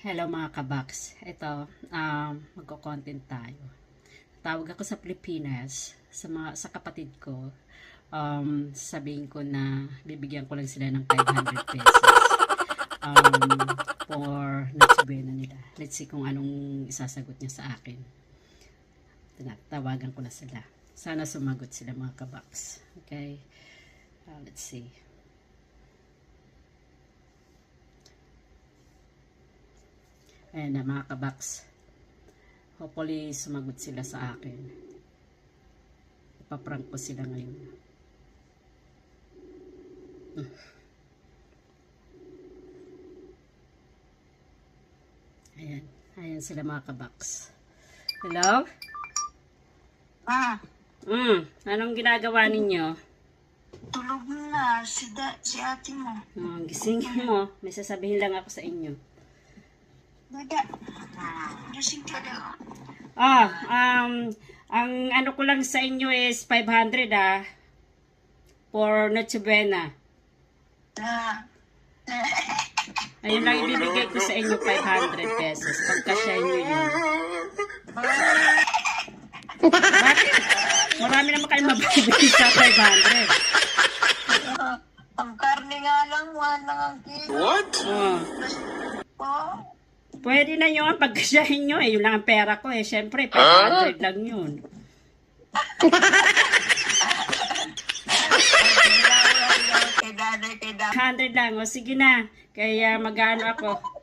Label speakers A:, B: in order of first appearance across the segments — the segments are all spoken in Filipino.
A: Hello mga kabaks. Ito, magko-content tayo. Tawag ako sa Pilipinas, sa kapatid ko. Sabihin ko na bibigyan ko lang sila ng 500 pesos. For next buena nila. Let's see kung anong isasagot niya sa akin. Tawagan ko na sila. Sana sumagot sila mga kabaks. Okay? Let's see. Ayan na mga kabaks. Hopefully sumagot sila sa akin. Ipaprank ko sila ngayon. Ayan. Ayan sila mga kabaks. Hello? Anong ginagawa ninyo?
B: Tulog na si ate mo.
A: Gisingin mo. May sasabihin lang ako sa inyo.
B: Dada. Gising ka daw.
A: Ang ano ko lang sa inyo is 500 for Noche Buena. Ayun lang ibibigay ko sa inyo 500 pesos. Pagkasya nyo yun. Bakit? Marami naman kayo mabibigay sa 500.
B: Ang karne nga lang, wala ang kilo.
C: What?
A: Pwede na yun, pagkasyahin nyo, yun lang ang pera ko syempre, 500 lang yun.
B: Kay daday.
A: 100 lang, sige na. Kaya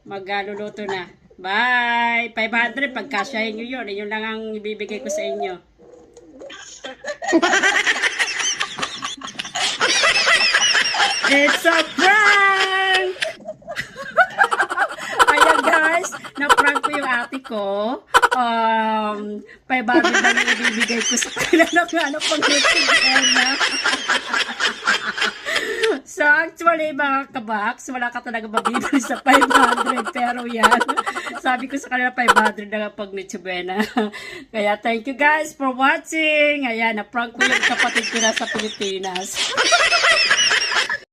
A: magluluto na. Bye! 500, pagkasyahin nyo yun, yun lang ang ibibigay ko sa inyo. It's a prank! Ayan guys, na-prank ko yung ate ko. 500 lang yung ibibigay ko sa kanila ng pag-Noche-Buena. So actually mga kabaks, wala ka talaga mabibili sa 500. Pero yan, sabi ko sa kanila 500 lang ang pag-Noche-Buena. Kaya thank you guys for watching. Ayan, na-prank ko yung kapatid ko na sa Pilipinas.